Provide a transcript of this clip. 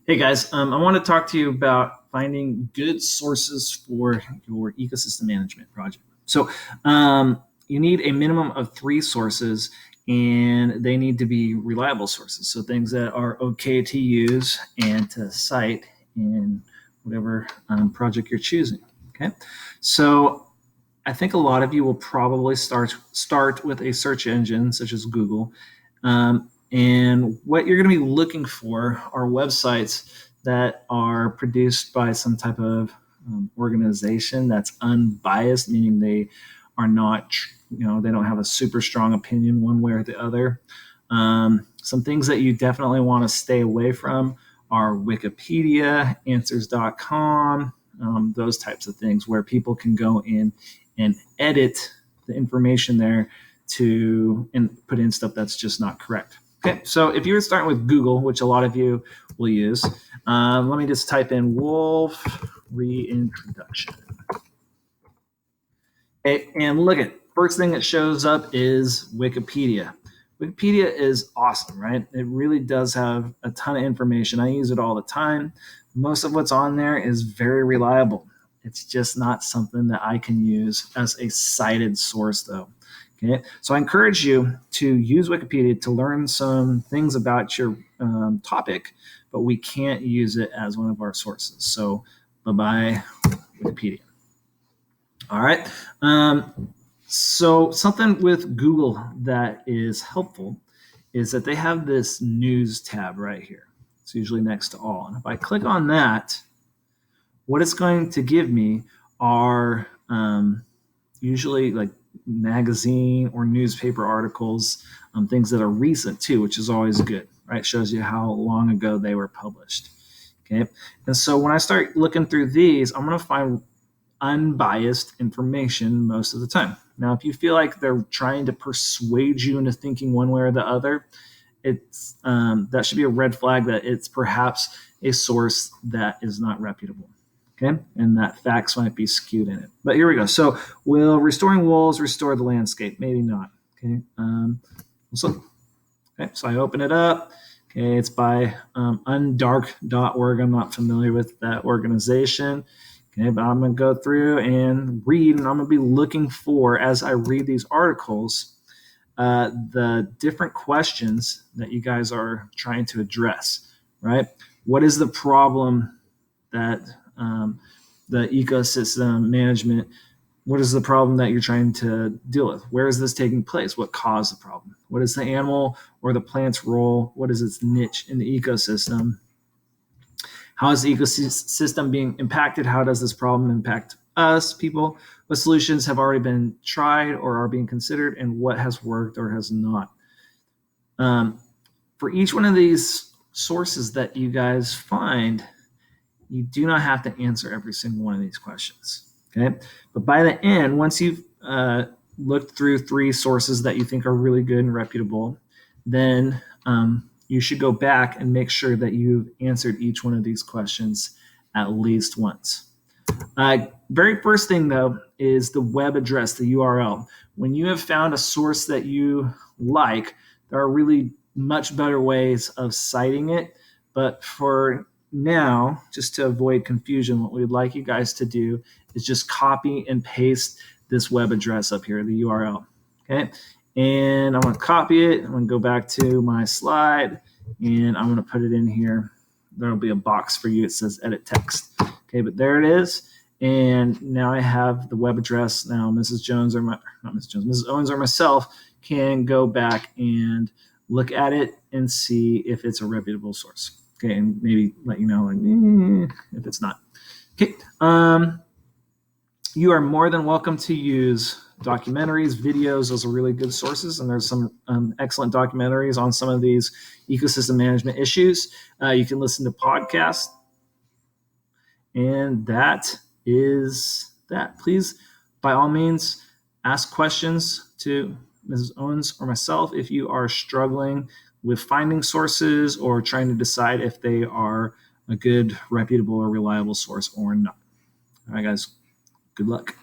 Hey guys, I want to talk to you about finding good sources for your ecosystem management project. You need a minimum of three sources, and they need to be reliable sources. So, things that are okay to use and to cite in whatever project you're choosing. Okay, so I think a lot of you will probably start with a search engine such as Google, and what you're going to be looking for are websites that are produced by some type of organization that's unbiased, meaning they are not, they don't have a super strong opinion one way or the other. Some things that you definitely want to stay away from are Wikipedia, Answers.com, those types of things where people can go in and edit the information there and put in stuff that's just not correct. Okay, so if you were starting with Google, which a lot of you will use, let me just type in wolf reintroduction. Okay, and look at first thing that shows up is Wikipedia. Wikipedia is awesome, right? It really does have a ton of information. I use it all the time. Most of what's on there is very reliable. It's just not something that I can use as a cited source, though. Okay, so I encourage you to use Wikipedia to learn some things about your topic, but we can't use it as one of our sources. So, bye-bye, Wikipedia. All right. So something with Google that is helpful is that they have this news tab right here. It's usually next to all. And if I click on that, what it's going to give me are usually like magazine or newspaper articles, things that are recent too, which is always good, right? Shows you how long ago they were published. Okay. And so when I start looking through these, I'm going to find unbiased information most of the time. Now, if you feel like they're trying to persuade you into thinking one way or the other, it's that should be a red flag that it's perhaps a source that is not reputable. Okay, and that facts might be skewed in it. But here we go. So, will restoring wolves restore the landscape? Maybe not. Okay, so I open it up. Okay, it's by undark.org. I'm not familiar with that organization. Okay, but I'm going to go through and read, and I'm going to be looking for, as I read these articles, the different questions that you guys are trying to address, right? What is the problem that the ecosystem management, what is the problem that you're trying to deal with? Where is this taking place? What caused the problem? What is the animal or the plant's role? What is its niche in the ecosystem? How is the ecosystem being impacted? How does this problem impact us, people? What solutions have already been tried or are being considered, and what has worked or has not? For each one of these sources that you guys find, you do not have to answer every single one of these questions. Okay, but by the end, once you've looked through three sources that you think are really good and reputable, then you should go back and make sure that you've answered each one of these questions at least once. Very first thing, though, is the web address, the URL. When you have found a source that you like, there are really much better ways of citing it. But for now, just to avoid confusion, what we'd like you guys to do is just copy and paste this web address up here, the URL. Okay. And I'm going to copy it. I'm going to go back to my slide and I'm going to put it in here. There'll be a box for you. It says edit text. Okay, but there it is. And now I have the web address. Now Mrs. Jones Mrs. Owens or myself can go back and look at it and see if it's a reputable source. Okay, and maybe let you know if it's not. Okay, you are more than welcome to use documentaries, videos. Those are really good sources, and there's some excellent documentaries on some of these ecosystem management issues. You can listen to podcasts, and that is that. Please, by all means, ask questions to Mrs. Owens or myself if you are struggling with finding sources or trying to decide if they are a good, reputable, or reliable source or not. All right, guys, good luck.